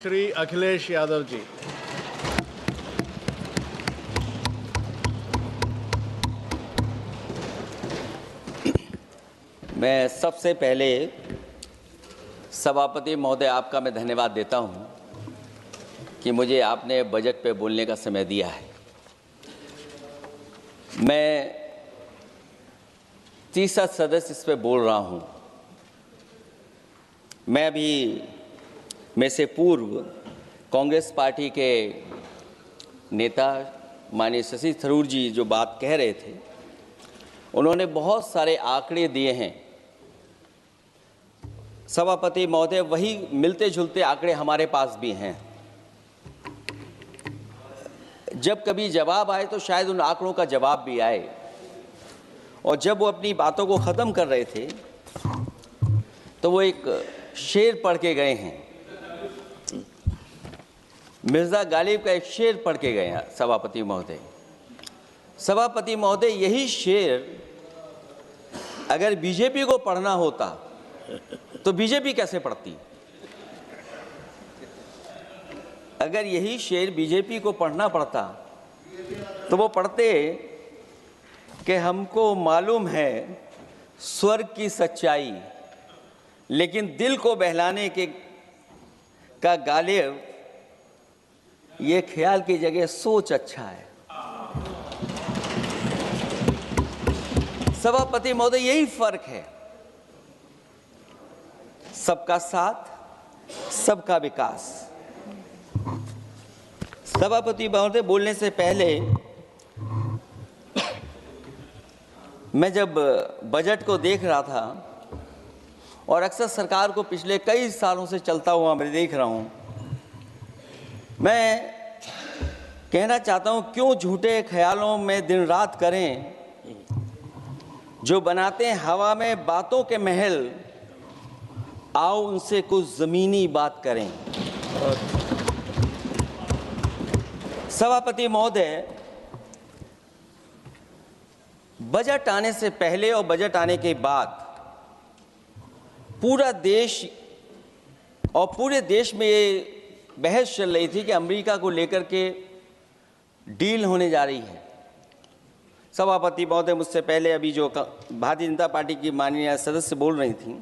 श्री अखिलेश यादव जी। मैं सबसे पहले सभापति महोदय आपका मैं धन्यवाद देता हूं कि मुझे आपने बजट पे बोलने का समय दिया है। मैं तीसरा सदस्य इस पे बोल रहा हूं। मैं अभी में से पूर्व कांग्रेस पार्टी के नेता माननीय शशि थरूर जी जो बात कह रहे थे, उन्होंने बहुत सारे आंकड़े दिए हैं। सभापति महोदय, वही मिलते जुलते आंकड़े हमारे पास भी हैं। जब कभी जवाब आए तो शायद उन आंकड़ों का जवाब भी आए। और जब वो अपनी बातों को ख़त्म कर रहे थे तो वो एक शेर पढ़ के गए हैं। मिर्ज़ा गालिब का एक शेर पढ़ के गए हैं सभापति महोदय। सभापति महोदय, यही शेर अगर बीजेपी को पढ़ना होता तो बीजेपी कैसे पढ़ती? अगर यही शेर बीजेपी को पढ़ना पड़ता तो वो पढ़ते कि हमको मालूम है स्वर्ग की सच्चाई, लेकिन दिल को बहलाने के का गालिब ये ख्याल की जगह सोच अच्छा है। सभापति महोदय, यही फर्क है। सबका साथ, सबका विकास। सभापति महोदय, बोलने से पहले मैं जब बजट को देख रहा था और अक्सर सरकार को पिछले कई सालों से चलता हुआ मैं देख रहा हूं, मैं कहना चाहता हूं, क्यों झूठे ख्यालों में दिन रात करें, जो बनाते हैं हवा में बातों के महल, आओ उनसे कुछ जमीनी बात करें। सभापति महोदय, बजट आने से पहले और बजट आने के बाद पूरा देश और पूरे देश में ये बहस चल रही थी कि अमेरिका को लेकर के डील होने जा रही है। सभापति महोदय, मुझसे पहले अभी जो भारतीय जनता पार्टी की माननीय सदस्य बोल रही थी,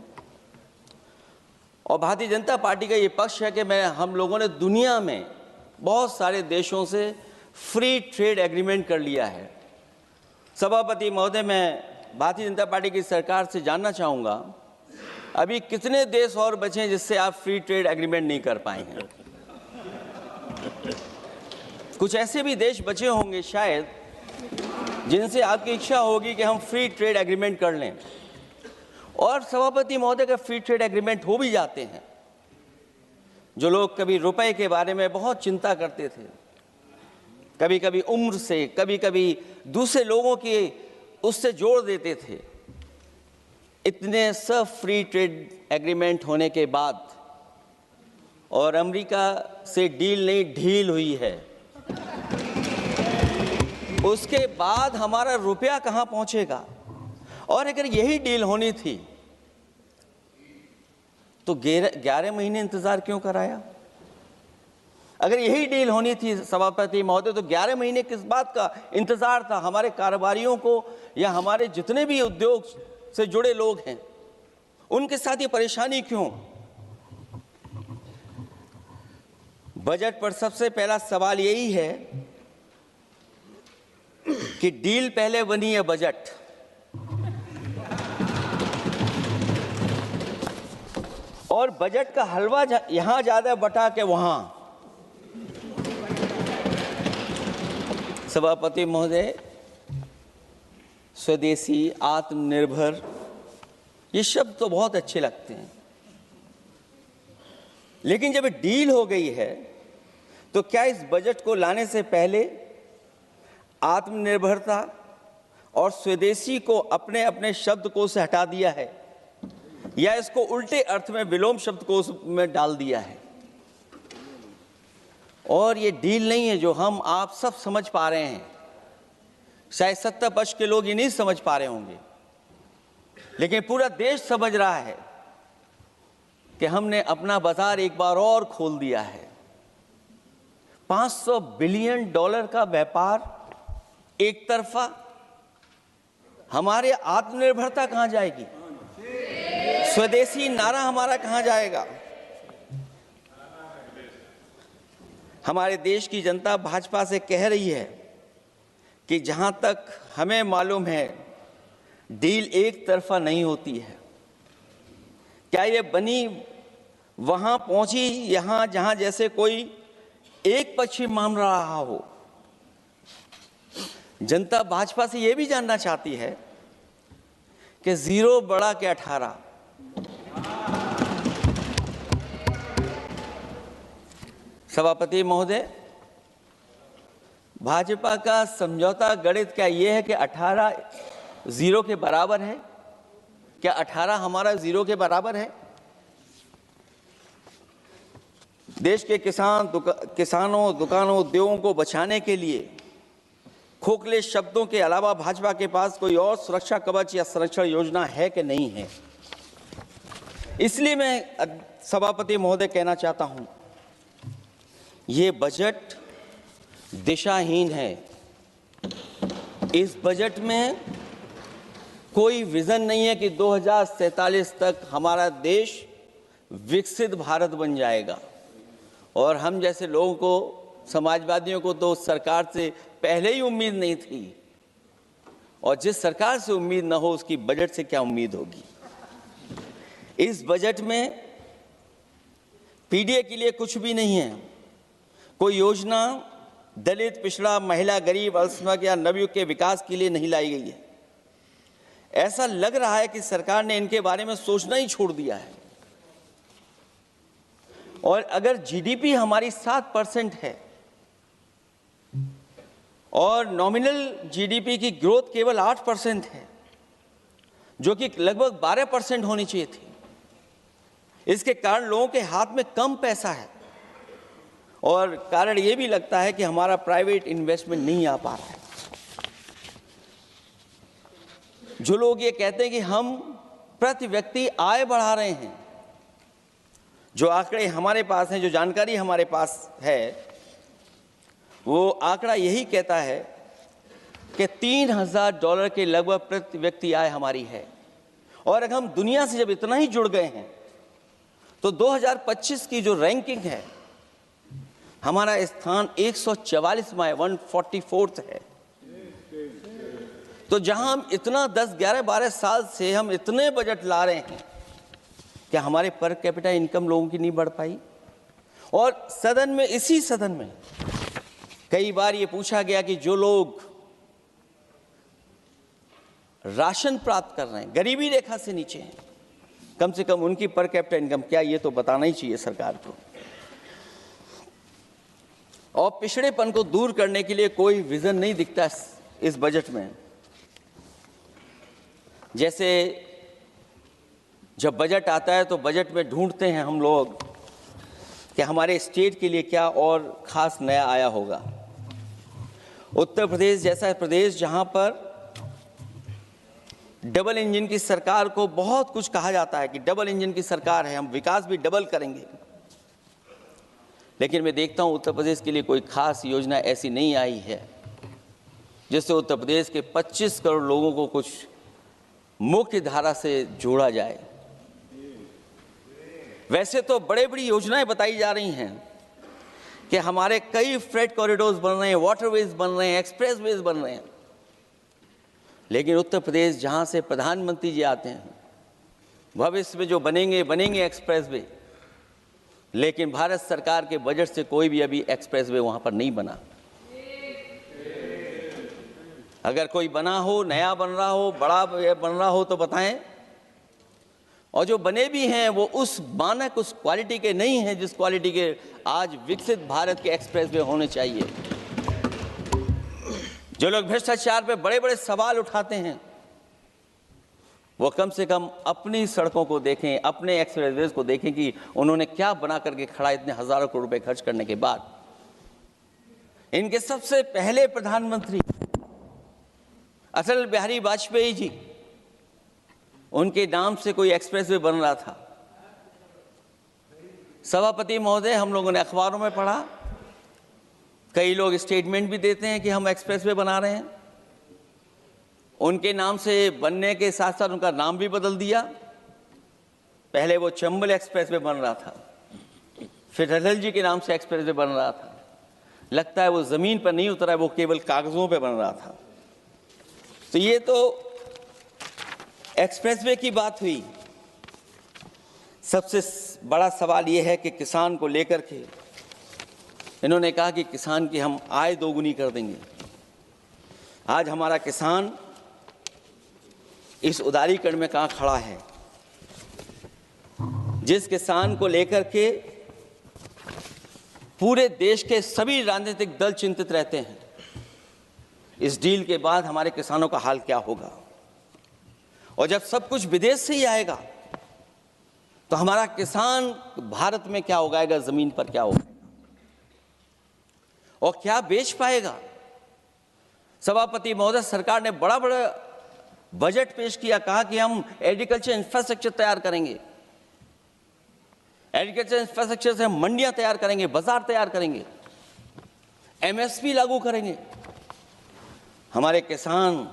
और भारतीय जनता पार्टी का ये पक्ष है कि हम लोगों ने दुनिया में बहुत सारे देशों से फ्री ट्रेड एग्रीमेंट कर लिया है। सभापति महोदय, मैं भारतीय जनता पार्टी की सरकार से जानना चाहूँगा, अभी कितने देश और बचे हैं जिससे आप फ्री ट्रेड एग्रीमेंट नहीं कर पाए हैं? कुछ ऐसे भी देश बचे होंगे शायद जिनसे आपकी इच्छा होगी कि हम फ्री ट्रेड एग्रीमेंट कर लें। और सभापति महोदय, का फ्री ट्रेड एग्रीमेंट हो भी जाते हैं। जो लोग कभी रुपए के बारे में बहुत चिंता करते थे, कभी कभी उम्र से, कभी कभी दूसरे लोगों की उससे जोड़ देते थे, इतने सब फ्री ट्रेड एग्रीमेंट होने के बाद और अमेरिका से डील नहीं ढील हुई है, उसके बाद हमारा रुपया कहां पहुंचेगा? और अगर यही डील होनी थी तो 11 महीने इंतजार क्यों कराया? अगर यही डील होनी थी सभापति महोदय, तो 11 महीने किस बात का इंतजार था? हमारे कारोबारियों को या हमारे जितने भी उद्योग से जुड़े लोग हैं, उनके साथ ये परेशानी क्यों? बजट पर सबसे पहला सवाल यही है कि डील पहले बनी है बजट। और बजट का हलवा यहां ज्यादा बटा के वहां। सभापति महोदय, स्वदेशी, आत्मनिर्भर, ये शब्द तो बहुत अच्छे लगते हैं, लेकिन जब डील हो गई है तो क्या इस बजट को लाने से पहले आत्मनिर्भरता और स्वदेशी को अपने अपने शब्दकोश से हटा दिया है, या इसको उल्टे अर्थ में विलोम शब्दकोश में डाल दिया है? और ये डील नहीं है जो हम आप सब समझ पा रहे हैं। शायद सत्ता पक्ष के लोग ये नहीं समझ पा रहे होंगे, लेकिन पूरा देश समझ रहा है कि हमने अपना बाजार एक बार और खोल दिया है। $500 बिलियन का व्यापार एक तरफा, हमारे आत्मनिर्भरता कहां जाएगी? स्वदेशी नारा हमारा कहां जाएगा? हमारे देश की जनता भाजपा से कह रही है कि जहां तक हमें मालूम है डील एक तरफा नहीं होती है। क्या ये बनी वहां पहुंची यहां जहां जैसे कोई एक पक्षी मान रहा हो? जनता भाजपा से यह भी जानना चाहती है कि 0 बड़ा के 18। सभापति महोदय, भाजपा का समझौता गणित क्या यह है कि 18 0 के बराबर है? क्या 18 हमारा 0 के बराबर है? देश के किसानों, दुकानों, उद्योगों को बचाने के लिए खोखले शब्दों के अलावा भाजपा के पास कोई और सुरक्षा कवच या संरक्षण योजना है कि नहीं है? इसलिए मैं सभापति महोदय कहना चाहता हूं, ये बजट दिशाहीन है। इस बजट में कोई विजन नहीं है कि 2047 तक हमारा देश विकसित भारत बन जाएगा। और हम जैसे लोगों को, समाजवादियों को तो सरकार से पहले ही उम्मीद नहीं थी, और जिस सरकार से उम्मीद ना हो उसकी बजट से क्या उम्मीद होगी। इस बजट में पीडीए के लिए कुछ भी नहीं है। कोई योजना दलित, पिछड़ा, महिला, गरीब, अल्पसंख्यक या नवयुवक के विकास के लिए नहीं लाई गई है। ऐसा लग रहा है कि सरकार ने इनके बारे में सोचना ही छोड़ दिया है। और अगर जीडीपी हमारी 7% है और नॉमिनल जीडीपी की ग्रोथ केवल 8% है, जो कि लगभग 12% होनी चाहिए थी, इसके कारण लोगों के हाथ में कम पैसा है। और कारण यह भी लगता है कि हमारा प्राइवेट इन्वेस्टमेंट नहीं आ पा रहा है। जो लोग ये कहते हैं कि हम प्रति व्यक्ति आय बढ़ा रहे हैं, जो आंकड़े हमारे पास हैं, जो जानकारी हमारे पास है, वो आंकड़ा यही कहता है कि $3000 के लगभग प्रति व्यक्ति आय हमारी है। और अगर हम दुनिया से जब इतना ही जुड़ गए हैं तो 2025 की जो रैंकिंग है, हमारा स्थान 144वां है, 144th है। तो जहां हम इतना 10, 11, 12 साल से हम इतने बजट ला रहे हैं, क्या हमारे पर कैपिटा इनकम लोगों की नहीं बढ़ पाई? और सदन में, इसी सदन में कई बार ये पूछा गया कि जो लोग राशन प्राप्त कर रहे हैं, गरीबी रेखा से नीचे हैं, कम से कम उनकी पर कैपिटा इनकम क्या, ये तो बताना ही चाहिए सरकार को। और पिछड़ेपन को दूर करने के लिए कोई विजन नहीं दिखता इस बजट में। जैसे जब बजट आता है तो बजट में ढूंढते हैं हम लोग कि हमारे स्टेट के लिए क्या और खास नया आया होगा। उत्तर प्रदेश जैसा प्रदेश जहां पर डबल इंजन की सरकार को बहुत कुछ कहा जाता है कि डबल इंजन की सरकार है, हम विकास भी डबल करेंगे, लेकिन मैं देखता हूं उत्तर प्रदेश के लिए कोई खास योजना ऐसी नहीं आई है जिससे उत्तर प्रदेश के 25 करोड़ लोगों को कुछ मुख्य धारा से जोड़ा जाए। वैसे तो बड़े बड़ी योजनाएं बताई जा रही हैं कि हमारे कई फ्रेट कॉरिडोर्स बन रहे हैं, वाटरवेज बन रहे हैं, एक्सप्रेसवेज बन रहे हैं, लेकिन उत्तर प्रदेश जहां से प्रधानमंत्री जी आते हैं, भविष्य में जो बनेंगे एक्सप्रेसवे, लेकिन भारत सरकार के बजट से कोई भी अभी एक्सप्रेसवे वहां पर नहीं बना। अगर कोई बना हो, नया बन रहा हो, बड़ा बन रहा हो तो बताएं। और जो बने भी हैं वो उस मानक, उस क्वालिटी के नहीं हैं जिस क्वालिटी के आज विकसित भारत के एक्सप्रेसवे होने चाहिए। जो लोग भ्रष्टाचार पे बड़े बड़े सवाल उठाते हैं, वो कम से कम अपनी सड़कों को देखें, अपने एक्सप्रेसवेज को देखें कि उन्होंने क्या बना करके खड़ा इतने हजारों करोड़ रुपए खर्च करने के बाद। इनके सबसे पहले प्रधानमंत्री अटल बिहारी वाजपेयी जी, उनके नाम से कोई एक्सप्रेसवे बन रहा था। सभापति महोदय, हम लोगों ने अखबारों में पढ़ा कई लोग स्टेटमेंट भी देते हैं कि हम एक्सप्रेसवे बना रहे हैं, उनके नाम से बनने के साथ साथ उनका नाम भी बदल दिया। पहले वो चंबल एक्सप्रेसवे बन रहा था, फिर अटल जी के नाम से एक्सप्रेसवे बन रहा था। लगता है वो जमीन पर नहीं उतरा है, वो केवल कागजों पे बन रहा था। तो ये तो एक्सप्रेसवे की बात हुई। सबसे बड़ा सवाल ये है कि किसान को लेकर के इन्होंने कहा कि किसान की हम आय दोगुनी कर देंगे। आज हमारा किसान इस उदारीकरण में कहाँ खड़ा है? जिस किसान को लेकर के पूरे देश के सभी राजनीतिक दल चिंतित रहते हैं, इस डील के बाद हमारे किसानों का हाल क्या होगा? और जब सब कुछ विदेश से ही आएगा तो हमारा किसान भारत में क्या उगाएगा, जमीन पर क्या उगाएगा और क्या बेच पाएगा? सभापति महोदय, सरकार ने बड़ा बड़ा बजट पेश किया, कहा कि हम एग्रीकल्चर इंफ्रास्ट्रक्चर तैयार करेंगे, एग्रीकल्चर इंफ्रास्ट्रक्चर से हम मंडियां तैयार करेंगे, बाजार तैयार करेंगे, एमएसपी लागू करेंगे। हमारे किसान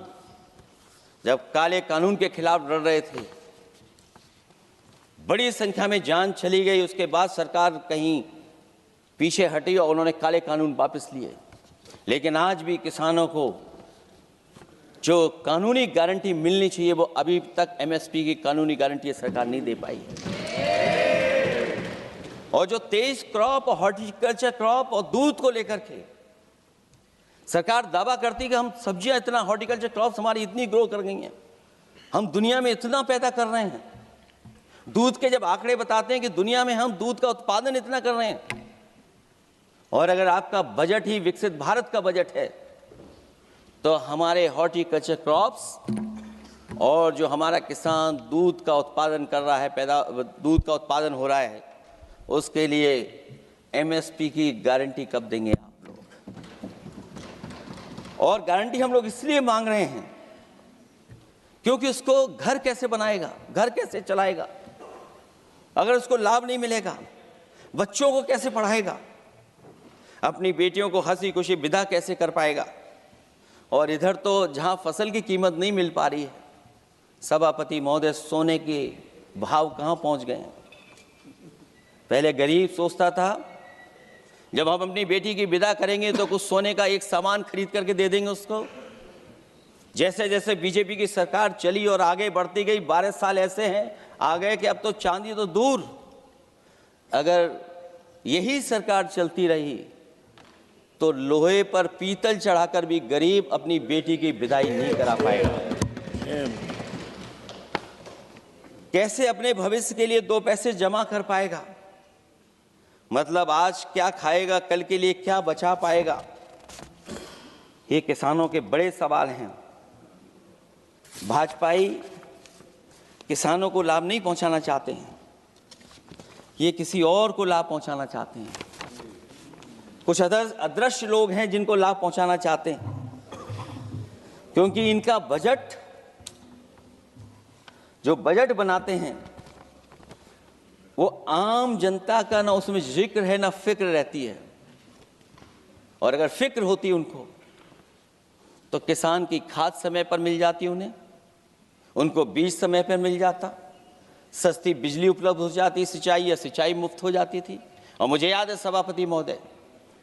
जब काले कानून के खिलाफ लड़ रहे थे, बड़ी संख्या में जान चली गई, उसके बाद सरकार कहीं पीछे हटी और उन्होंने काले कानून वापस लिए। लेकिन आज भी किसानों को जो कानूनी गारंटी मिलनी चाहिए वो अभी तक एमएसपी की कानूनी गारंटी सरकार नहीं दे पाई है। और जो तेज क्रॉप और हॉर्टिकल्चर क्रॉप और दूध को लेकर के सरकार दावा करती कि हम सब्जियां इतना, हॉर्टिकल्चर क्रॉप्स हमारी इतनी ग्रो कर गई हैं, हम दुनिया में इतना पैदा कर रहे हैं। दूध के जब आंकड़े बताते हैं कि दुनिया में हम दूध का उत्पादन इतना कर रहे हैं, और अगर आपका बजट ही विकसित भारत का बजट है, तो हमारे हॉर्टिकल्चर क्रॉप्स और जो हमारा किसान दूध का उत्पादन कर रहा है, दूध का उत्पादन हो रहा है, उसके लिए एमएसपी की गारंटी कब देंगे आप लोग? और गारंटी हम लोग इसलिए मांग रहे हैं क्योंकि उसको घर कैसे बनाएगा, घर कैसे चलाएगा? अगर उसको लाभ नहीं मिलेगा, बच्चों को कैसे पढ़ाएगा, अपनी बेटियों को हंसी खुशी विदा कैसे कर पाएगा? और इधर तो जहां फसल की कीमत नहीं मिल पा रही है, सभापति महोदय, सोने के भाव कहां पहुंच गए हैं? पहले गरीब सोचता था जब हम अपनी बेटी की विदा करेंगे तो कुछ सोने का एक सामान खरीद करके दे देंगे उसको। जैसे जैसे बीजेपी की सरकार चली और आगे बढ़ती गई, 12 साल ऐसे हैं आ गए कि अब तो चांदी तो दूर, अगर यही सरकार चलती रही तो लोहे पर पीतल चढ़ाकर भी गरीब अपनी बेटी की विदाई नहीं करा पाएगा। कैसे अपने भविष्य के लिए 2 पैसे जमा कर पाएगा? मतलब आज क्या खाएगा, कल के लिए क्या बचा पाएगा? ये किसानों के बड़े सवाल हैं। भाजपाई किसानों को लाभ नहीं पहुंचाना चाहते हैं, ये किसी और को लाभ पहुंचाना चाहते हैं। कुछ अदृश्य लोग हैं जिनको लाभ पहुंचाना चाहते हैं, क्योंकि इनका बजट, जो बजट बनाते हैं, वो आम जनता का ना उसमें जिक्र है ना फिक्र रहती है। और अगर फिक्र होती उनको तो किसान की खाद समय पर मिल जाती, उनको बीज समय पर मिल जाता, सस्ती बिजली उपलब्ध हो जाती, सिंचाई या सिंचाई मुफ्त हो जाती थी। और मुझे याद है सभापति महोदय,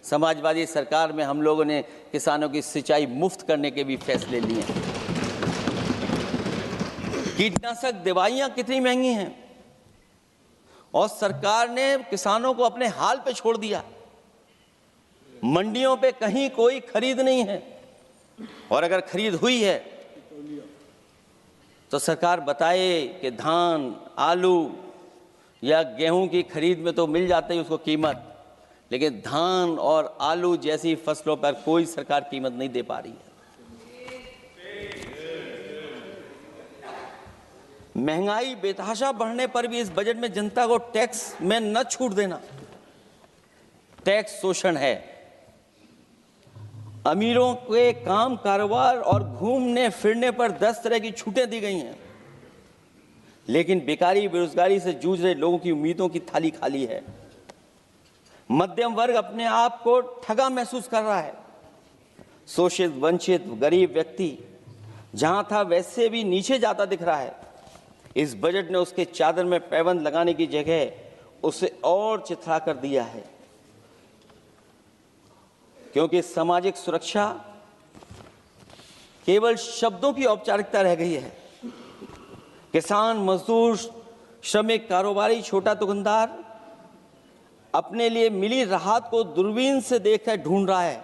समाजवादी सरकार में हम लोगों ने किसानों की सिंचाई मुफ्त करने के भी फैसले लिए। कीटनाशक दवाइयां कितनी महंगी हैं और सरकार ने किसानों को अपने हाल पे छोड़ दिया। मंडियों पे कहीं कोई खरीद नहीं है, और अगर खरीद हुई है तो सरकार बताए कि धान, आलू या गेहूं की खरीद में तो मिल जाती है उसको कीमत, लेकिन धान और आलू जैसी फसलों पर कोई सरकार कीमत नहीं दे पा रही है। महंगाई बेतहाशा बढ़ने पर भी इस बजट में जनता को टैक्स में न छूट देना टैक्स शोषण है। अमीरों के काम कारोबार और घूमने फिरने पर 10 तरह की छूटें दी गई हैं, लेकिन बेकारी बेरोजगारी से जूझ रहे लोगों की उम्मीदों की थाली खाली है। मध्यम वर्ग अपने आप को ठगा महसूस कर रहा है। शोषित, वंचित, गरीब व्यक्ति जहां था वैसे भी नीचे जाता दिख रहा है। इस बजट ने उसके चादर में पैबंद लगाने की जगह उसे और चिथड़ा कर दिया है, क्योंकि सामाजिक सुरक्षा केवल शब्दों की औपचारिकता रह गई है। किसान, मजदूर, श्रमिक, कारोबारी, छोटा दुकानदार अपने लिए मिली राहत को दूरबीन से देखकर ढूंढ रहा है,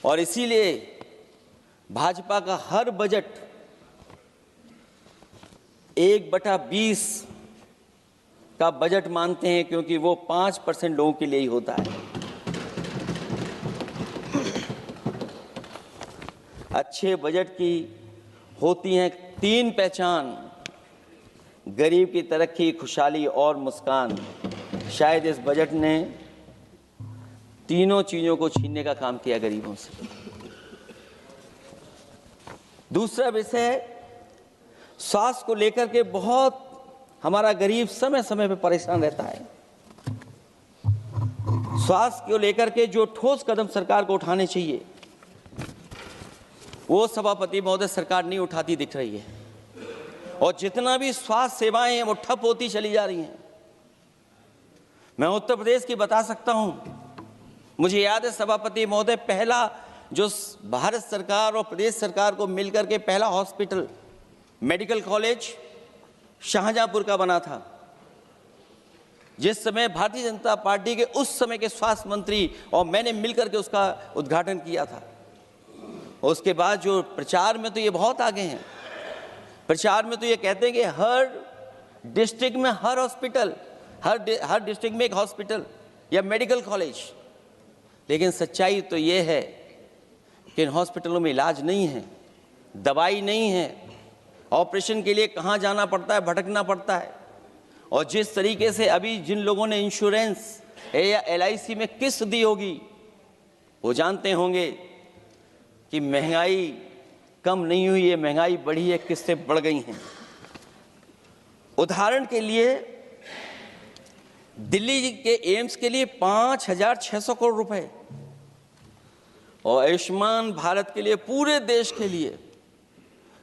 और इसीलिए भाजपा का हर बजट 1/20 का बजट मानते हैं, क्योंकि वो 5% लोगों के लिए ही होता है। अच्छे बजट की होती हैं 3 पहचान: गरीब की तरक्की, खुशहाली और मुस्कान। शायद इस बजट ने तीनों चीजों को छीनने का काम किया गरीबों से। दूसरा विषय, स्वास्थ्य को लेकर के बहुत हमारा गरीब समय समय पर परेशान रहता है। स्वास्थ्य को लेकर के जो ठोस कदम सरकार को उठाने चाहिए, वो सभापति महोदय सरकार नहीं उठाती दिख रही है, और जितना भी स्वास्थ्य सेवाएं हैं वो ठप होती चली जा रही हैं। मैं उत्तर प्रदेश की बता सकता हूं, मुझे याद है सभापति महोदय, पहला जो भारत सरकार और प्रदेश सरकार को मिलकर के पहला हॉस्पिटल, मेडिकल कॉलेज शाहजहांपुर का बना था, जिस समय भारतीय जनता पार्टी के उस समय के स्वास्थ्य मंत्री और मैंने मिलकर के उसका उद्घाटन किया था। उसके बाद जो प्रचार में तो ये बहुत आगे हैं, प्रचार में तो ये कहते हैं कि हर डिस्ट्रिक्ट में हर हॉस्पिटल, हर डिस्ट्रिक्ट में एक हॉस्पिटल या मेडिकल कॉलेज, लेकिन सच्चाई तो ये है कि इन हॉस्पिटलों में इलाज नहीं है, दवाई नहीं है, ऑपरेशन के लिए कहाँ जाना पड़ता है, भटकना पड़ता है। और जिस तरीके से अभी जिन लोगों ने इंश्योरेंस या LIC में किस्त दी होगी, वो जानते होंगे कि महंगाई कम नहीं हुई है, महंगाई बढ़ी है, किस्तें बढ़ गई हैं। उदाहरण के लिए दिल्ली के एम्स के लिए 5,600 करोड़ रुपए, और आयुष्मान भारत के लिए पूरे देश के लिए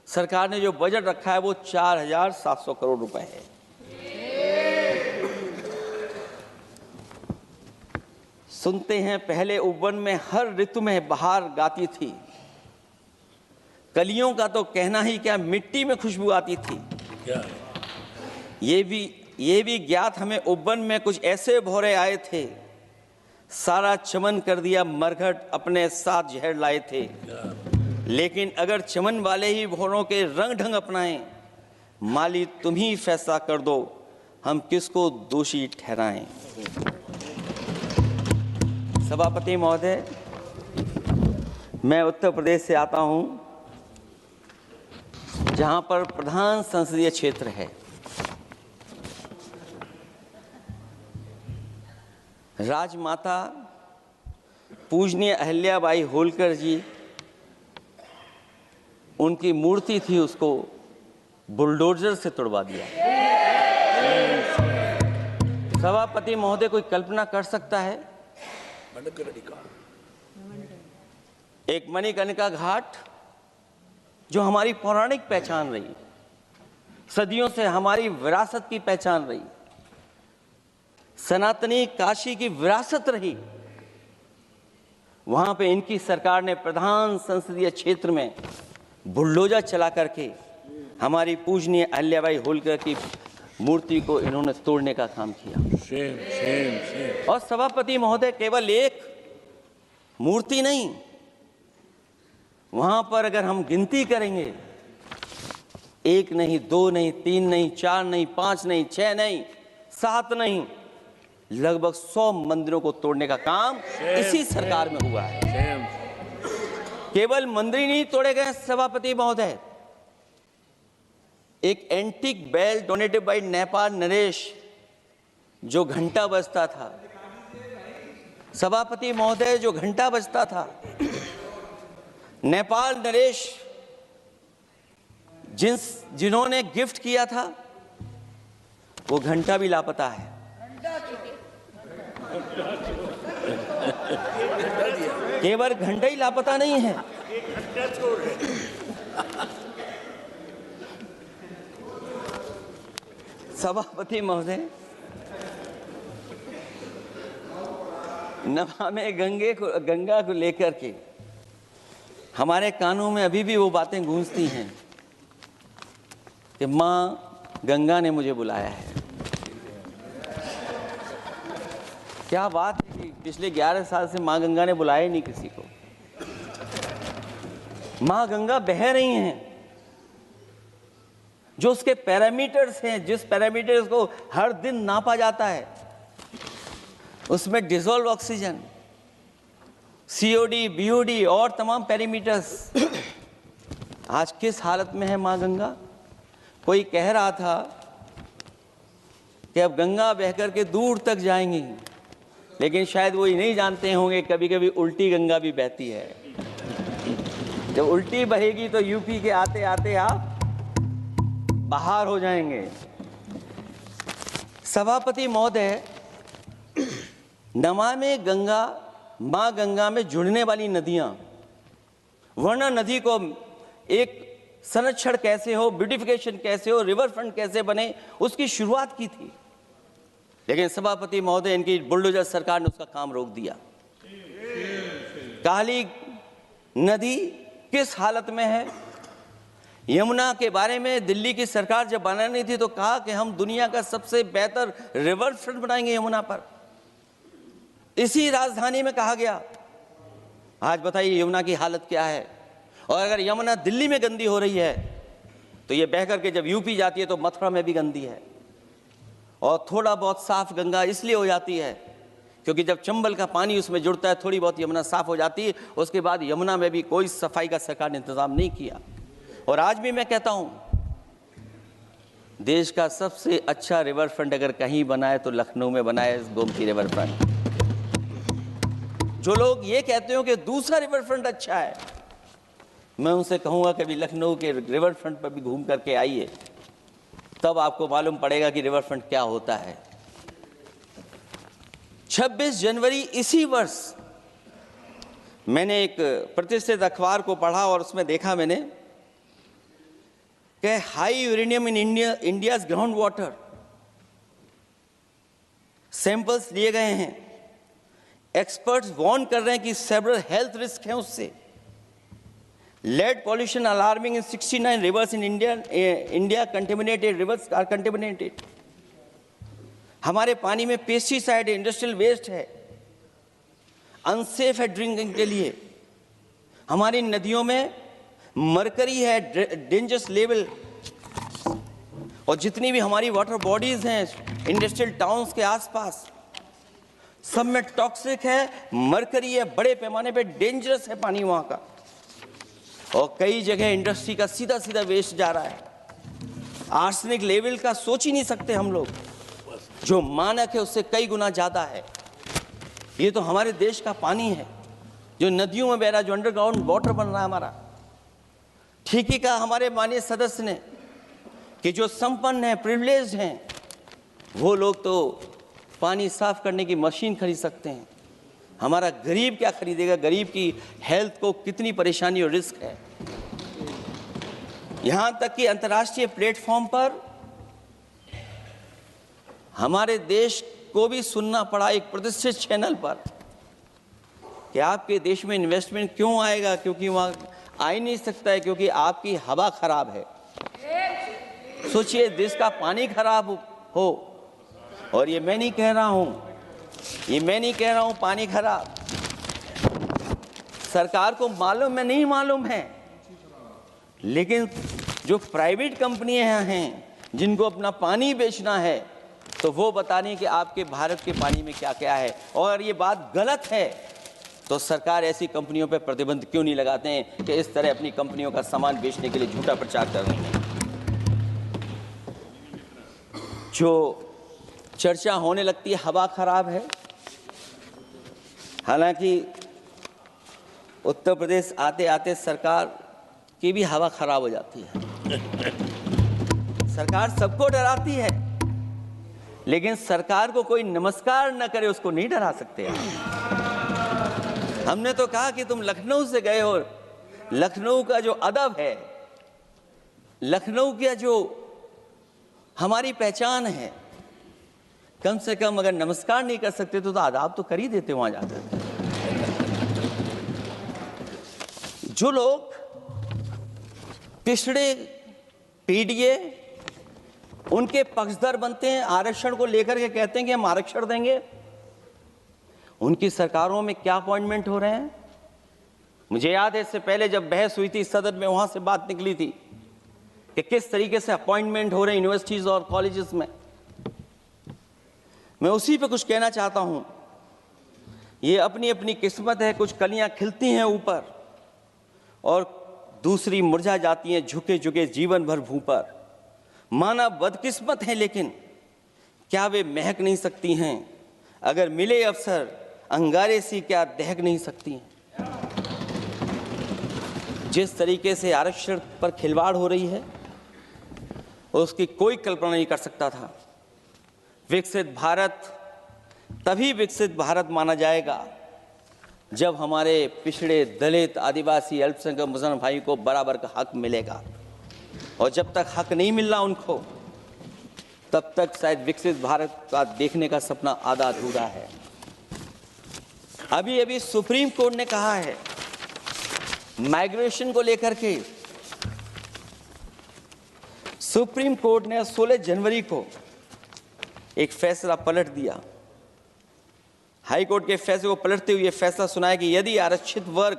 सरकार ने जो बजट रखा है वो 4,700 करोड़ रुपए है। सुनते हैं पहले उपवन में हर ऋतु में बहार गाती थी, कलियों का तो कहना ही क्या, मिट्टी में खुशबू आती थी। ये भी ज्ञात हमें उपवन में कुछ ऐसे भौरे आए थे, सारा चमन कर दिया मरघट, अपने साथ जहर लाए थे। लेकिन अगर चमन वाले ही भौरों के रंग ढंग अपनाएं, माली तुम ही फैसला कर दो, हम किसको दोषी ठहराएं। सभापति महोदय, मैं उत्तर प्रदेश से आता हूं, जहां पर प्रधान संसदीय क्षेत्र है। राजमाता पूजनीय अहिल्याबाई होलकर जी, उनकी मूर्ति थी, उसको बुलडोजर से तोड़वा दिया। सभापति महोदय, कोई कल्पना कर सकता है एक मणिकर्णिका घाट जो हमारी पौराणिक पहचान रही, सदियों से हमारी विरासत की पहचान रही, सनातनी काशी की विरासत रही, वहां पे इनकी सरकार ने प्रधान संसदीय क्षेत्र में बुलडोजर चला करके हमारी पूजनीय अहिल्याबाई होलकर की मूर्ति को इन्होंने तोड़ने का काम किया। और सभापति महोदय, केवल एक मूर्ति नहीं, वहां पर अगर हम गिनती करेंगे, 1 नहीं, 2 नहीं, 3 नहीं, 4 नहीं, 5 नहीं, 6 नहीं, 7 नहीं, लगभग 100 मंदिरों को तोड़ने का काम इसी सरकार में हुआ है। केवल मंदिर नहीं तोड़े गए सभापति महोदय, एक antique bell donated by Nepal नरेश, जो घंटा बजता था, सभापति महोदय, जो घंटा बजता था, नेपाल नरेश जिन्होंने गिफ्ट किया था, वो घंटा भी लापता है। केवल घंटा ही लापता नहीं है। सभापति महोदय, नमामि गंगा को लेकर के हमारे कानों में अभी भी वो बातें गूंजती हैं कि माँ गंगा ने मुझे बुलाया है। क्या बात है कि पिछले 11 साल से माँ गंगा ने बुलाया ही नहीं किसी को। माँ गंगा बह रही हैं, जो उसके पैरामीटर्स हैं, जिस पैरामीटर्स को हर दिन नापा जाता है, उसमें डिसॉल्व ऑक्सीजन, सीओडी, बीओडी और तमाम पैरामीटर्स आज किस हालत में है माँ गंगा। कोई कह रहा था कि अब गंगा बह करके दूर तक जाएंगी, लेकिन शायद वो ही नहीं जानते होंगे कभी कभी उल्टी गंगा भी बहती है। जब उल्टी बहेगी तो यूपी के आते आते आप बाहर हो जाएंगे। सभापति महोदय, नमामि गंगा, माँ गंगा में जुड़ने वाली नदियां, वरना नदी को एक संरक्षण कैसे हो, ब्यूटिफिकेशन कैसे हो, रिवर फ्रंट कैसे बने, उसकी शुरुआत की थी। लेकिन सभापति महोदय, इनकी बुलडोजर सरकार ने उसका काम रोक दिया। काली नदी किस हालत में है। यमुना के बारे में दिल्ली की सरकार जब बनानी थी तो कहा कि हम दुनिया का सबसे बेहतर रिवर फ्रंट बनाएंगे यमुना पर। इसी राजधानी में कहा गया। आज बताइए यमुना की हालत क्या है। और अगर यमुना दिल्ली में गंदी हो रही है तो ये बह करके जब यूपी जाती है तो मथुरा में भी गंदी है। और थोड़ा बहुत साफ गंगा इसलिए हो जाती है क्योंकि जब चंबल का पानी उसमें जुड़ता है, थोड़ी बहुत यमुना साफ हो जाती है। उसके बाद यमुना में भी कोई सफाई का सरकार ने इंतजाम नहीं किया। और आज भी मैं कहता हूं, देश का सबसे अच्छा रिवर फ्रंट अगर कहीं बना है तो लखनऊ में बना है, गोमती रिवर फ्रंट। जो लोग ये कहते हो कि दूसरा रिवर फ्रंट अच्छा है, मैं उनसे कहूंगा कभी लखनऊ के रिवर फ्रंट पर भी घूम करके आइए, तब आपको मालूम पड़ेगा कि रिवर फ्रंट क्या होता है। 26 जनवरी इसी वर्ष मैंने एक प्रतिष्ठित अखबार को पढ़ा और उसमें देखा मैंने कि high uranium in India's ground water samples लिए गए हैं। एक्सपर्ट्स वार्न कर रहे हैं कि सेवरल हेल्थ रिस्क हैं उससे। Lead pollution alarming in 69 rivers in India contaminated, rivers are contaminated. हमारे पानी में पेस्टिसाइड है, इंडस्ट्रियल वेस्ट है, अनसेफ है ड्रिंकिंग के लिए। हमारी नदियों में मरकरी है, डेंजरस लेवल। और जितनी भी हमारी वाटर बॉडीज हैं इंडस्ट्रियल टाउन्स के आसपास, सब में टॉक्सिक है, मरकरी है, बड़े पैमाने पे डेंजरस है पानी वहां का। और कई जगह इंडस्ट्री का सीधा सीधा वेस्ट जा रहा है। आर्सेनिक लेवल का सोच ही नहीं सकते हम लोग, जो मानक है उससे कई गुना ज्यादा है। ये तो हमारे देश का पानी है जो नदियों में बह रहा है, जो अंडरग्राउंड वाटर बन रहा है हमारा। ठीक ही कहा हमारे माननीय सदस्य ने कि जो संपन्न हैं, प्रिविलेज्ड हैं, वो लोग तो पानी साफ करने की मशीन खरीद सकते हैं। हमारा गरीब क्या खरीदेगा। गरीब की हेल्थ को कितनी परेशानी और रिस्क है। यहां तक कि अंतर्राष्ट्रीय प्लेटफॉर्म पर हमारे देश को भी सुनना पड़ा एक प्रतिष्ठित चैनल पर कि आपके देश में इन्वेस्टमेंट क्यों आएगा, क्योंकि वहां आ ही नहीं सकता है, क्योंकि आपकी हवा खराब है। सोचिए, देश का पानी खराब हो, और ये मैं नहीं कह रहा हूं, पानी खराब सरकार को मालूम है, नहीं मालूम है, लेकिन जो प्राइवेट कंपनियां हैं जिनको अपना पानी बेचना है, तो वो बता रही हैं कि आपके भारत के पानी में क्या क्या है। और ये बात गलत है तो सरकार ऐसी कंपनियों पर प्रतिबंध क्यों नहीं लगाते हैं कि इस तरह अपनी कंपनियों का सामान बेचने के लिए झूठा प्रचार कर रही हैं। जो चर्चा होने लगती है हवा खराब है, हालांकि उत्तर प्रदेश आते आते सरकार की भी हवा खराब हो जाती है। सरकार सबको डराती है लेकिन सरकार को कोई नमस्कार न करे उसको नहीं डरा सकते आप। हमने तो कहा कि तुम लखनऊ से गए हो, लखनऊ का जो अदब है, लखनऊ का जो हमारी पहचान है, कम से कम अगर नमस्कार नहीं कर सकते तो आदाब तो कर ही देते वहां जाकर। जो लोग पिछड़े पीडीए उनके पक्षधर बनते हैं, आरक्षण को लेकर के कहते हैं कि हम आरक्षण देंगे, उनकी सरकारों में क्या अपॉइंटमेंट हो रहे हैं। मुझे याद है इससे पहले जब बहस हुई थी सदन में, वहां से बात निकली थी कि किस तरीके से अपॉइंटमेंट हो रहे हैं यूनिवर्सिटीज और कॉलेजेस में। मैं उसी पे कुछ कहना चाहता हूं। ये अपनी अपनी किस्मत है, कुछ कलियां खिलती हैं ऊपर और दूसरी मुरझा जाती हैं झुके झुके जीवन भर भूं पर। माना बदकिस्मत है, लेकिन क्या वे महक नहीं सकती हैं? अगर मिले अवसर अंगारे सी क्या दहक नहीं सकती हैं? जिस तरीके से आरक्षण पर खिलवाड़ हो रही है उसकी कोई कल्पना नहीं कर सकता था। विकसित भारत तभी विकसित भारत माना जाएगा जब हमारे पिछड़े, दलित, आदिवासी, अल्पसंख्यक मुसलमान भाई को बराबर का हक मिलेगा। और जब तक हक नहीं मिल रहा उनको, तब तक शायद विकसित भारत का देखने का सपना आधा अधूरा है। अभी अभी सुप्रीम कोर्ट ने कहा है माइग्रेशन को लेकर के, सुप्रीम कोर्ट ने 16 जनवरी को एक फैसला पलट दिया। हाई कोर्ट के फैसले को पलटते हुए फैसला सुनाया कि यदि आरक्षित वर्ग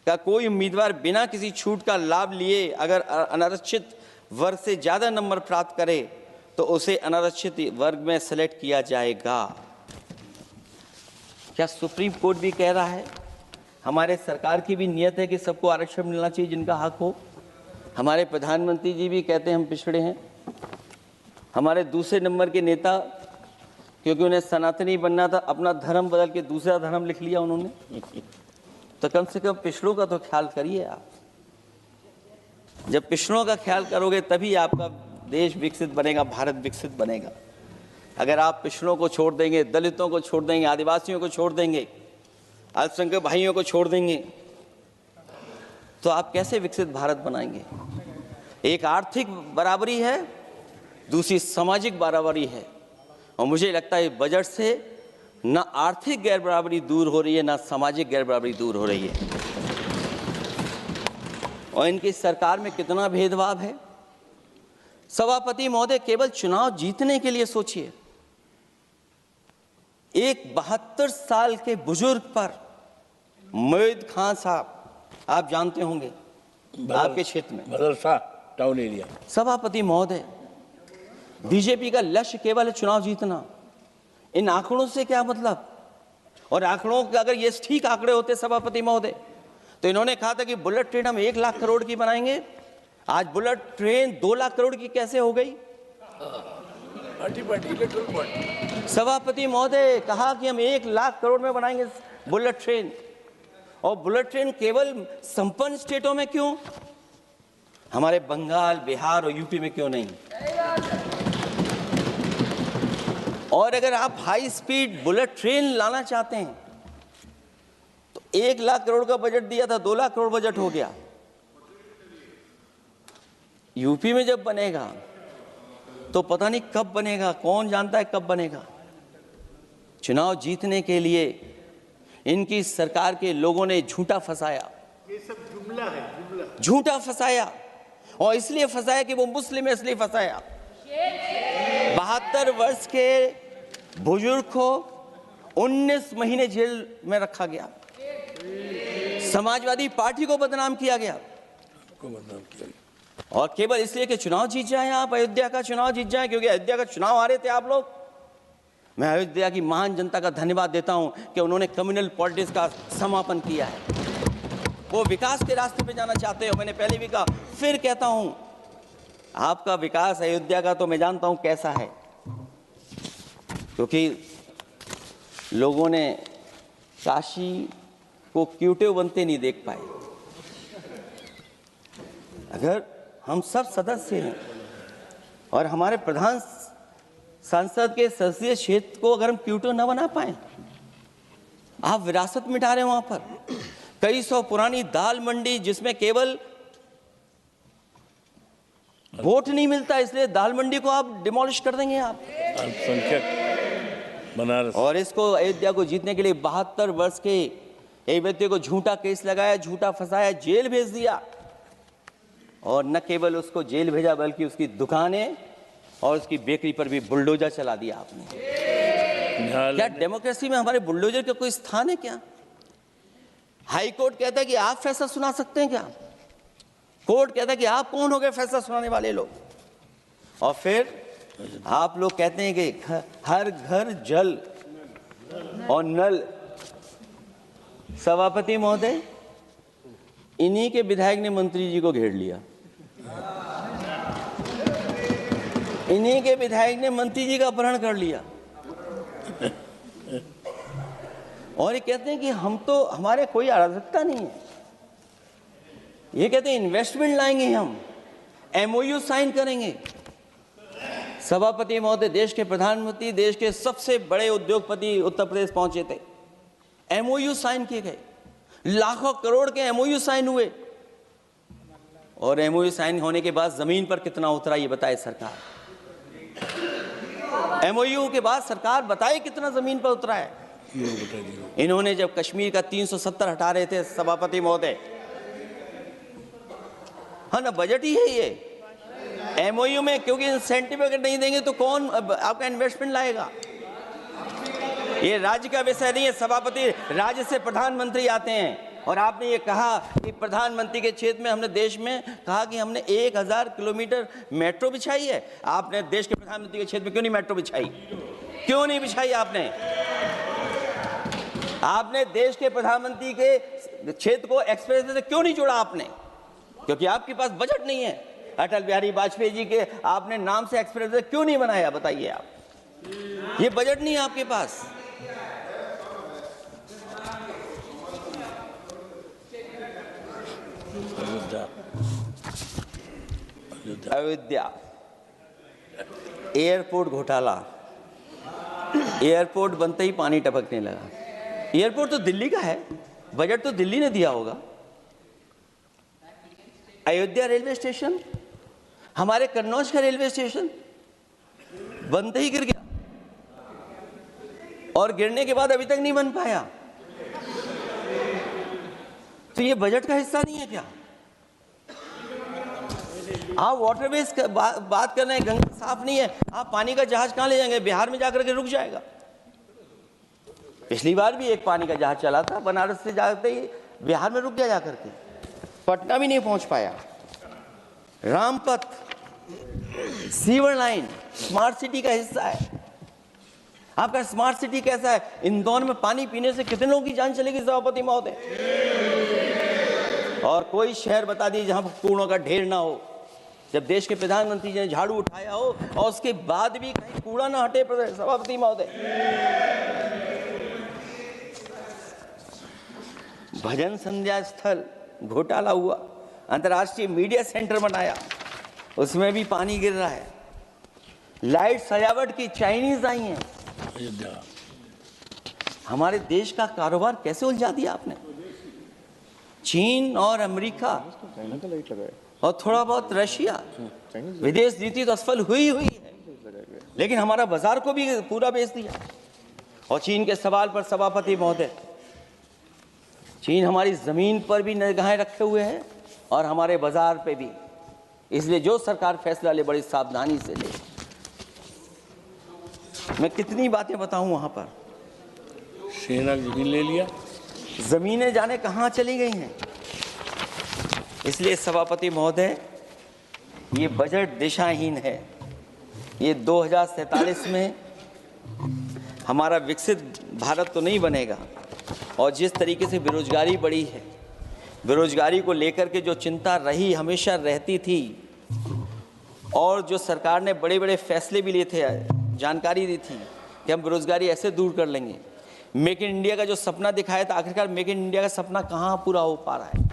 का कोई उम्मीदवार बिना किसी छूट का लाभ लिए अगर अनारक्षित वर्ग से ज्यादा नंबर प्राप्त करे तो उसे अनारक्षित वर्ग में सेलेक्ट किया जाएगा। क्या सुप्रीम कोर्ट भी कह रहा है? हमारे सरकार की भी नियत है कि सबको आरक्षण मिलना चाहिए जिनका हक हो। हमारे प्रधानमंत्री जी भी कहते हैं हम पिछड़े हैं। हमारे दूसरे नंबर के नेता, क्योंकि उन्हें सनातनी बनना था, अपना धर्म बदल के दूसरा धर्म लिख लिया उन्होंने। तो कम से कम पिछड़ों का तो ख्याल करिए आप। जब पिछड़ों का ख्याल करोगे तभी आपका देश विकसित बनेगा, भारत विकसित बनेगा। अगर आप पिछड़ों को छोड़ देंगे, दलितों को छोड़ देंगे, आदिवासियों को छोड़ देंगे, अल्पसंख्यक भाइयों को छोड़ देंगे, तो आप कैसे विकसित भारत बनाएंगे? एक आर्थिक बराबरी है, दूसरी सामाजिक बराबरी है। और मुझे लगता है बजट से न आर्थिक गैर बराबरी दूर हो रही है, न सामाजिक गैर बराबरी दूर हो रही है। और इनकी सरकार में कितना भेदभाव है। सभापति महोदय, केवल चुनाव जीतने के लिए सोचिए, एक 72 साल के बुजुर्ग पर, मोईद खान साहब, आप जानते होंगे आपके क्षेत्र में, मदरसा टाउन एरिया। सभापति महोदय, बीजेपी का लक्ष्य केवल है चुनाव जीतना। इन आंकड़ों से क्या मतलब? और आंकड़ों के अगर ये ठीक आंकड़े होते सभापति महोदय, तो इन्होंने कहा था कि बुलेट ट्रेन हम 1 लाख करोड़ की बनाएंगे। आज बुलेट ट्रेन 2 लाख करोड़ की कैसे हो गई? सभापति महोदय कहा कि हम 1 लाख करोड़ में बनाएंगे बुलेट ट्रेन। और बुलेट ट्रेन केवल संपन्न स्टेटों में क्यों? हमारे बंगाल, बिहार और यूपी में क्यों नहीं? और अगर आप हाई स्पीड बुलेट ट्रेन लाना चाहते हैं तो 1 लाख करोड़ का बजट दिया था, 2 लाख करोड़ बजट हो गया। यूपी में जब बनेगा तो पता नहीं कब बनेगा, कौन जानता है कब बनेगा। चुनाव जीतने के लिए इनकी सरकार के लोगों ने झूठा फंसाया। ये सब जुमला है, जुमला। झूठा फंसाया, और इसलिए फंसाया कि वो मुस्लिम है, इसलिए फंसाया। 72 वर्ष के बुजुर्ग को 19 महीने जेल में रखा गया। समाजवादी पार्टी को बदनाम किया गया, और केवल इसलिए कि चुनाव जीत जाए आप, अयोध्या का चुनाव जीत जाए, क्योंकि अयोध्या का चुनाव हारे थे आप लोग। मैं अयोध्या की महान जनता का धन्यवाद देता हूं कि उन्होंने कम्युनल पॉलिटिक्स का समापन किया है। वो विकास के रास्ते पे जाना चाहते हो। मैंने पहले भी कहा, फिर कहता हूं, आपका विकास अयोध्या का तो मैं जानता हूं कैसा है, क्योंकि लोगों ने काशी को क्यूटिव बनते नहीं देख पाए। अगर हम सब सदस्य हैं और हमारे प्रधान संसद के संसदीय क्षेत्र को अगर हम क्यूटो न बना पाए, आप विरासत मिटा रहे हैं वहां पर। कई सौ पुरानी दाल मंडी जिसमें केवल वोट नहीं मिलता, इसलिए दाल मंडी को आप डिमोलिश कर देंगे आप। अल्पसंख्यक बनारस और इसको अयोध्या को जीतने के लिए 72 वर्ष के एक व्यक्ति को झूठा केस लगाया, झूठा फंसाया, जेल भेज दिया। और न केवल उसको जेल भेजा बल्कि उसकी दुकानें और उसकी बेकरी पर भी बुलडोजर चला दिया आपने। क्या डेमोक्रेसी में हमारे बुलडोजर का कोई स्थान है क्या? हाई कोर्ट कहता है कि आप फैसला सुना सकते हैं क्या? कोर्ट कहता है कि आप कौन हो गए फैसला सुनाने वाले लोग? और फिर आप लोग कहते हैं कि हर घर जल और नल। सभापति महोदय, इन्हीं के विधायक ने मंत्री जी को घेर लिया, इन्हीं के विधायक ने मंत्री जी का अपहरण कर लिया और ये कहते हैं कि हम तो, हमारे कोई अराजकता नहीं है। ये कहते हैं इन्वेस्टमेंट लाएंगे, हम एमओयू साइन करेंगे। सभापति महोदय, देश के प्रधानमंत्री, देश के सबसे बड़े उद्योगपति उत्तर प्रदेश पहुंचे थे, एमओयू साइन किए गए, लाखों करोड़ के एमओयू साइन हुए। और एमओयू साइन होने के बाद जमीन पर कितना उतरा ये बताए सरकार। एमओयू के बाद सरकार बताए कितना जमीन पर उतरा है। इन्होंने जब कश्मीर का 370 हटा रहे थे सभापति महोदय, हाँ ना, बजट ही है ये एमओयू में, क्योंकि इंसेंटिव अगर नहीं देंगे तो कौन आपका इन्वेस्टमेंट लाएगा? ये राज्य का विषय नहीं है सभापति, राज्य से प्रधानमंत्री आते हैं। और आपने ये कहा कि प्रधानमंत्री के क्षेत्र में हमने देश में कहा कि हमने 1000 किलोमीटर मेट्रो बिछाई है। आपने देश के प्रधानमंत्री के क्षेत्र में क्यों नहीं मेट्रो बिछाई? क्यों नहीं बिछाई आपने? आपने देश के प्रधानमंत्री के क्षेत्र को एक्सप्रेस वे से क्यों नहीं जोड़ा आपने? क्योंकि आपके पास बजट नहीं है। अटल बिहारी वाजपेयी जी के आपने नाम से एक्सप्रेस वे क्यों नहीं बनाया, बताइए आप? ये बजट नहीं है आपके पास। अयोध्या एयरपोर्ट घोटाला, एयरपोर्ट बनते ही पानी टपकने लगा। एयरपोर्ट तो दिल्ली का है, बजट तो दिल्ली ने दिया होगा। अयोध्या रेलवे स्टेशन, हमारे कन्नौज का रेलवे स्टेशन बनते ही गिर गया और गिरने के बाद अभी तक नहीं बन पाया। तो ये बजट का हिस्सा नहीं है क्या? आप वाटरवेज बात कर रहे हैं, गंगा साफ नहीं है, आप पानी का जहाज कहां ले जाएंगे? बिहार में जाकर के रुक जाएगा। पिछली बार भी एक पानी का जहाज चला था, बनारस से जाते ही बिहार में रुक गया, जाकर के पटना भी नहीं पहुंच पाया। Rampath, sewer line smart city का हिस्सा है। आपका स्मार्ट सिटी कैसा है? इंदौर में पानी पीने से कितने लोगों की जान चलेगी सभापति महोदय? और कोई शहर बता दीजिए जहां कूड़ों का ढेर ना हो। जब देश के प्रधानमंत्री जी ने झाड़ू उठाया हो और उसके बाद भी कहीं कूड़ा ना हटे सभापति महोदय। भजन संध्या स्थल घोटाला हुआ, अंतर्राष्ट्रीय मीडिया सेंटर बनाया, उसमें भी पानी गिर रहा है। लाइट सजावट की चाइनीज आई हैं। हमारे देश का कारोबार कैसे उलझा दिया आपने? चीन और अमेरिका और थोड़ा बहुत रशिया, विदेश नीति तो असफल हुई है, लेकिन हमारा बाजार को भी पूरा बेच दिया। और चीन के सवाल पर सभापति महोदय, चीन हमारी जमीन पर भी निगाहें रखे हुए है और हमारे बाजार पे भी। इसलिए जो सरकार फैसला ले बड़ी सावधानी से ले। मैं कितनी बातें बताऊं, वहां पर सेना जमीन ले लिया, जमीनें जाने कहां चली गई हैं। इसलिए सभापति महोदय, ये बजट दिशाहीन है। ये 2047 में हमारा विकसित भारत तो नहीं बनेगा। और जिस तरीके से बेरोजगारी बढ़ी है, बेरोजगारी को लेकर के जो चिंता रही, हमेशा रहती थी, और जो सरकार ने बड़े बड़े फैसले भी लिए थे, जानकारी दी थी कि हम बेरोजगारी ऐसे दूर कर लेंगे। मेक इन इंडिया का जो सपना दिखाया था, आखिरकार मेक इन इंडिया का सपना कहाँ पूरा हो पा रहा है?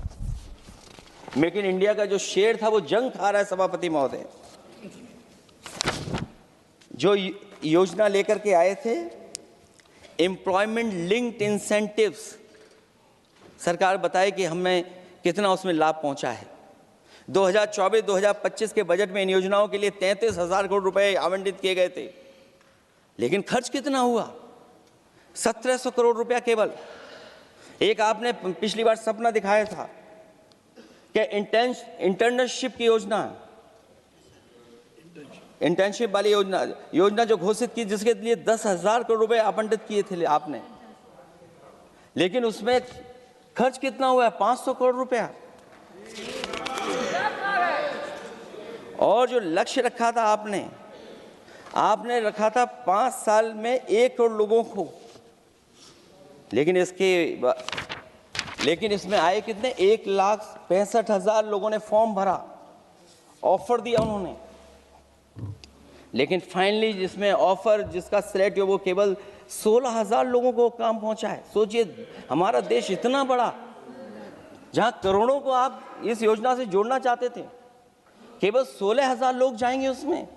मेक इन इंडिया का जो शेर था वो जंग खा रहा है सभापति महोदय। जो योजना लेकर के आए थे, एम्प्लॉयमेंट लिंक्ड इंसेंटिव्स। सरकार बताए कि हमें कितना उसमें लाभ पहुंचा है। 2024-2025 के बजट में इन योजनाओं के लिए 33,000 करोड़ रुपए आवंटित किए गए थे, लेकिन खर्च कितना हुआ? 1,700 करोड़ रुपया केवल। एक आपने पिछली बार सपना दिखाया था कि इंटर्नशिप की योजना, इंटर्नशिप वाली योजना जो घोषित की, जिसके लिए 10,000 करोड़ रुपए आवंटित किए थे आपने, लेकिन उसमें खर्च कितना हुआ है? 500 करोड़ रुपया। और जो लक्ष्य रखा था आपने रखा था 5 साल में 1 करोड़ लोगों को, लेकिन इसमें आए कितने? 1,65,000 लोगों ने फॉर्म भरा, ऑफर दिया उन्होंने, लेकिन फाइनली जिसमें ऑफर, जिसका सिलेक्ट हुआ, वो केवल 16,000 लोगों को काम पहुंचा है। सोचिए, हमारा देश इतना बड़ा, जहां करोड़ों को आप इस योजना से जोड़ना चाहते थे, केवल 16,000 लोग जाएंगे उसमें।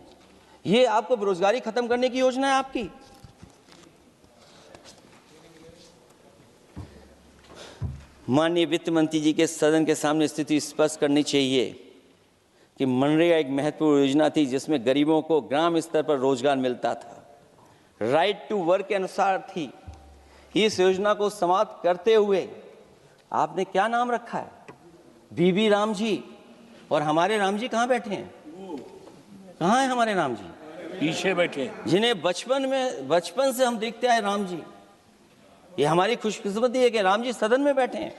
ये आपको बेरोजगारी खत्म करने की योजना है आपकी? माननीय वित्त मंत्री जी के सदन के सामने स्थिति स्पष्ट करनी चाहिए कि मनरेगा एक महत्वपूर्ण योजना थी, जिसमें गरीबों को ग्राम स्तर पर रोजगार मिलता था, राइट टू वर्क के अनुसार थी। इस योजना को समाप्त करते हुए आपने क्या नाम रखा है? बीबी राम जी। और हमारे राम जी कहाँ बैठे हैं? कहाँ है हमारे राम जी? पीछे बैठे, जिन्हें बचपन से हम देखते आए राम जी। ये हमारी खुशकिस्मती है कि राम जी सदन में बैठे हैं,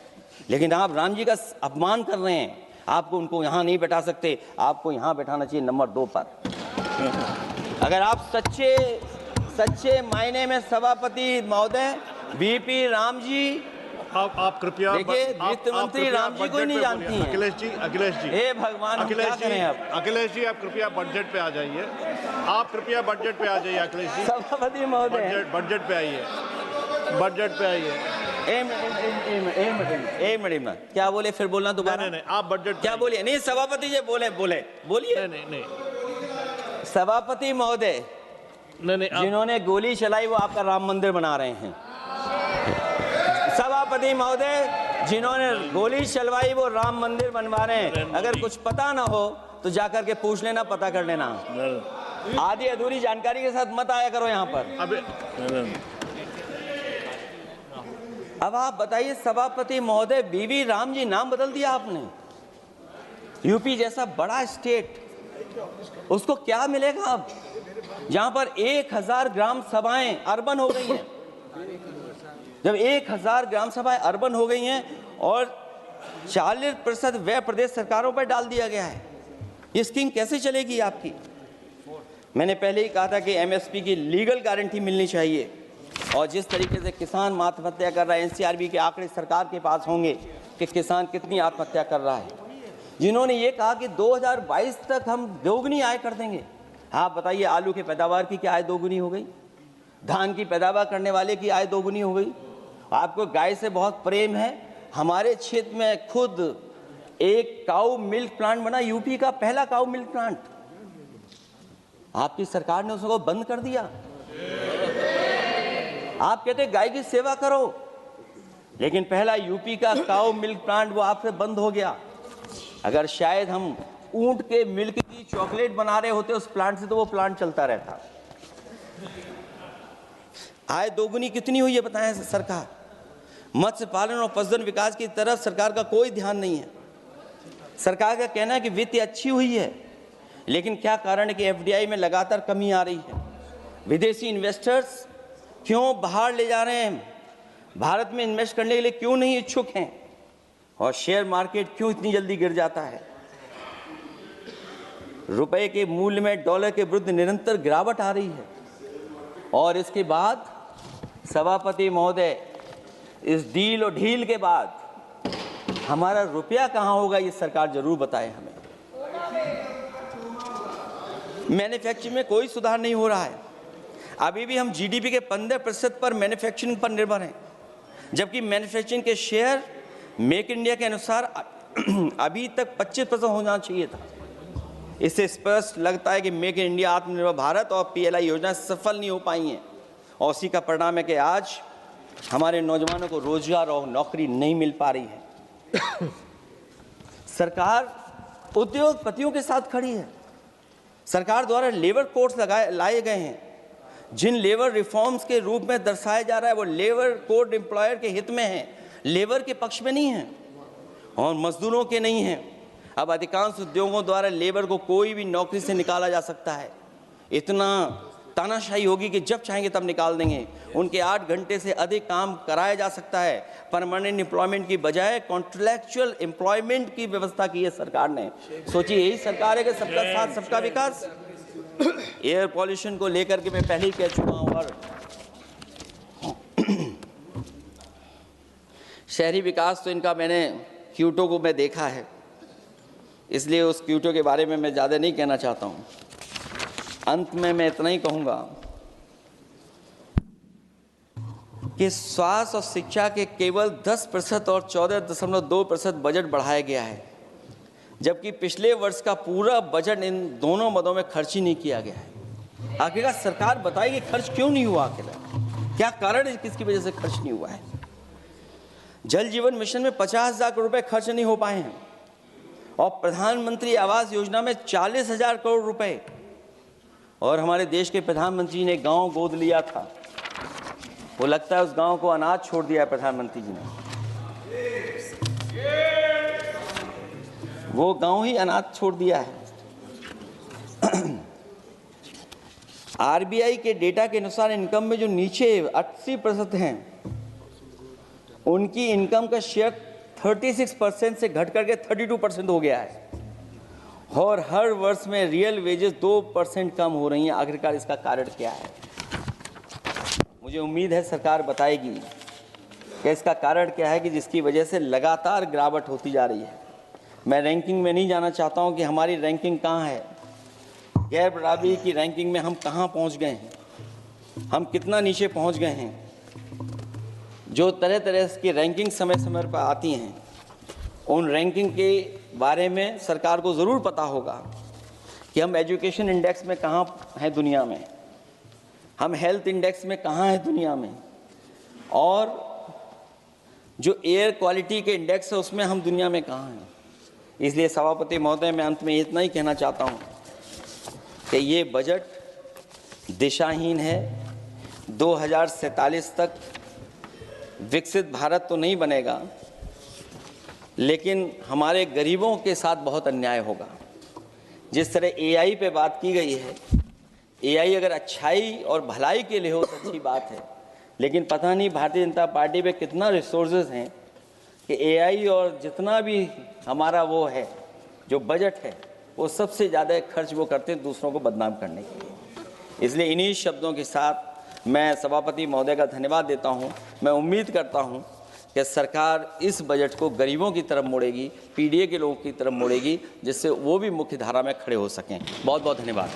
लेकिन आप राम जी का अपमान कर रहे हैं। आपको उनको यहाँ नहीं बैठा सकते, आपको यहाँ बैठाना चाहिए नंबर 2 पर। अगर आप सच्चे मायने में सभापति महोदय बीपी राम जी, आप कृपया देखिए, वित्त मंत्री राम जी को ही नहीं जानती हैं। अखिलेश जी हे भगवान, अखिलेश जी आप कृपया बजट पे आ जाइए। आप कृपया बजट पे आ जाइए अखिलेश जी। सभापति महोदय, बजट पे आइए, बजट पे आइए। एक मिनट क्या बोले? फिर बोलना दोबारा। नहीं, आप बजट क्या बोलिए? नहीं, सभापति जी बोलिए। नहीं सभापति महोदय, नहीं, जिन्होंने गोली चलाई वो आपका राम मंदिर बना रहे हैं। सभापति महोदय, जिन्होंने गोली चलवाई वो राम मंदिर बनवा रहे हैं। अगर कुछ पता ना हो तो जाकर के पूछ लेना, पता कर लेना। आधी अधूरी जानकारी के साथ मत आया करो यहाँ पर। अब आप बताइए सभापति महोदय, बीवी राम जी नाम बदल दिया आपने। यूपी जैसा बड़ा स्टेट, उसको क्या मिलेगा अब, जहां पर 1,000 ग्राम सभाएं अर्बन हो गई हैं। जब 1,000 ग्राम सभाएं अर्बन हो गई हैं और 40% व्यय प्रदेश सरकारों पर डाल दिया गया है, ये स्कीम कैसे चलेगी आपकी? मैंने पहले ही कहा था कि एमएसपी की लीगल गारंटी मिलनी चाहिए। और जिस तरीके से किसान आत्महत्या कर रहा है, एनसीआरबी के आंकड़े सरकार के पास होंगे कि किसान कितनी आत्महत्या कर रहा है। जिन्होंने ये कहा कि 2022 तक हम दोगुनी आय कर देंगे। आप बताइए, आलू की पैदावार की क्या आय दोगुनी हो गई? धान की पैदावार करने वाले की आय दोगुनी हो गई। आपको गाय से बहुत प्रेम है। हमारे क्षेत्र में खुद एक काऊ मिल्क प्लांट बना, यूपी का पहला काऊ मिल्क प्लांट। आपकी सरकार ने उसको बंद कर दिया। आप कहते गाय की सेवा करो, लेकिन पहला यूपी का काऊ मिल्क प्लांट वो आपसे बंद हो गया। अगर शायद हम ऊंट के मिल्क की चॉकलेट बना रहे होते उस प्लांट से, तो वो प्लांट चलता रहता। आय दोगुनी कितनी हुई है बताएं सरकार? मत्स्य पालन और पशुधन विकास की तरफ सरकार का कोई ध्यान नहीं है। सरकार का कहना है कि वित्त अच्छी हुई है, लेकिन क्या कारण है कि एफडीआई में लगातार कमी आ रही है? विदेशी इन्वेस्टर्स क्यों बाहर ले जा रहे हैं? भारत में इन्वेस्ट करने के लिए क्यों नहीं इच्छुक हैं? और शेयर मार्केट क्यों इतनी जल्दी गिर जाता है? रुपए के मूल्य में डॉलर के विरुद्ध निरंतर गिरावट आ रही है। और इसके बाद सभापति महोदय, इस डील और ढील के बाद हमारा रुपया कहां होगा, ये सरकार जरूर बताए हमें। मैन्युफैक्चरिंग में कोई सुधार नहीं हो रहा है। अभी भी हम जीडीपी के 15% पर मैन्युफैक्चरिंग पर निर्भर हैं, जबकि मैन्युफैक्चरिंग के शेयर मेक इंडिया के अनुसार अभी तक 25% होना चाहिए था। इससे स्पष्ट लगता है कि मेक इन इंडिया, आत्मनिर्भर भारत और PLI योजना सफल नहीं हो पाई हैं और उसी का परिणाम है कि आज हमारे नौजवानों को रोजगार और नौकरी नहीं मिल पा रही है। सरकार उद्योगपतियों के साथ खड़ी है। सरकार द्वारा लेबर कोड्स लाए गए हैं, जिन लेबर रिफॉर्म्स के रूप में दर्शाया जा रहा है वो लेबर कोड एम्प्लॉयर के हित में है, लेबर के पक्ष में नहीं है और मजदूरों के नहीं है। अब अधिकांश उद्योगों द्वारा लेबर को कोई भी नौकरी से निकाला जा सकता है। इतना तानाशाही होगी कि जब चाहेंगे तब निकाल देंगे। उनके 8 घंटे से अधिक काम कराया जा सकता है। परमानेंट एम्प्लॉयमेंट की बजाय कॉन्ट्रैक्चुअल एम्प्लॉयमेंट की व्यवस्था की है सरकार ने। सोचिए, यही सरकार है कि सबका साथ सबका विकास। एयर पॉल्यूशन को लेकर के मैं पहले ही कह चुका हूँ और शहरी विकास तो इनका मैंने क्यूटो को मैं देखा है, इसलिए उस क्यूटो के बारे में मैं ज़्यादा नहीं कहना चाहता हूँ। अंत में मैं इतना ही कहूँगा कि स्वास्थ्य और शिक्षा के केवल 10% और 14.2% बजट बढ़ाया गया है, जबकि पिछले वर्ष का पूरा बजट इन दोनों मदों में खर्च ही नहीं किया गया है। आखिरकार सरकार बताएगी खर्च क्यों नहीं हुआ, आखिर क्या कारण है, किसकी वजह से खर्च नहीं हुआ है। जल जीवन मिशन में 50,000 करोड़ रुपए खर्च नहीं हो पाए हैं और प्रधानमंत्री आवास योजना में 40,000 करोड़ रुपए, और हमारे देश के प्रधानमंत्री ने गांव गोद लिया था। वो लगता है उस गांव को अनाथ छोड़ दिया है प्रधानमंत्री जी ने, वो गांव ही अनाथ छोड़ दिया है। RBI के डेटा के अनुसार इनकम में जो नीचे 80% हैं, उनकी इनकम का शेयर 36% से घट करके 32% हो गया है और हर वर्ष में रियल वेजेस 2% कम हो रही हैं। आखिरकार इसका कारण क्या है? मुझे उम्मीद है सरकार बताएगी कि इसका कारण क्या है कि जिसकी वजह से लगातार गिरावट होती जा रही है। मैं रैंकिंग में नहीं जाना चाहता हूं कि हमारी रैंकिंग कहां है, गैर बराबरी की रैंकिंग में हम कहां पहुंच गए हैं, हम कितना नीचे पहुंच गए हैं। जो तरह तरह की रैंकिंग समय समय पर आती हैं, उन रैंकिंग के बारे में सरकार को ज़रूर पता होगा कि हम एजुकेशन इंडेक्स में कहाँ हैं दुनिया में, हम हेल्थ इंडेक्स में कहाँ हैं दुनिया में, और जो एयर क्वालिटी के इंडेक्स है उसमें हम दुनिया में कहाँ हैं। इसलिए सभापति महोदय, मैं अंत में इतना ही कहना चाहता हूँ कि ये बजट दिशाहीन है। 2047 तक विकसित भारत तो नहीं बनेगा, लेकिन हमारे गरीबों के साथ बहुत अन्याय होगा। जिस तरह AI पे बात की गई है, AI अगर अच्छाई और भलाई के लिए हो तो अच्छी बात है, लेकिन पता नहीं भारतीय जनता पार्टी पे कितना रिसोर्सेज हैं कि AI और जितना भी हमारा वो है जो बजट है, वो सबसे ज़्यादा खर्च वो करते हैं दूसरों को बदनाम करने के लिए। इसलिए इन्हीं शब्दों के साथ मैं सभापति महोदय का धन्यवाद देता हूं। मैं उम्मीद करता हूं कि सरकार इस बजट को गरीबों की तरफ मोड़ेगी, PDA के लोगों की तरफ मोड़ेगी, जिससे वो भी मुख्य धारा में खड़े हो सकें। बहुत बहुत धन्यवाद।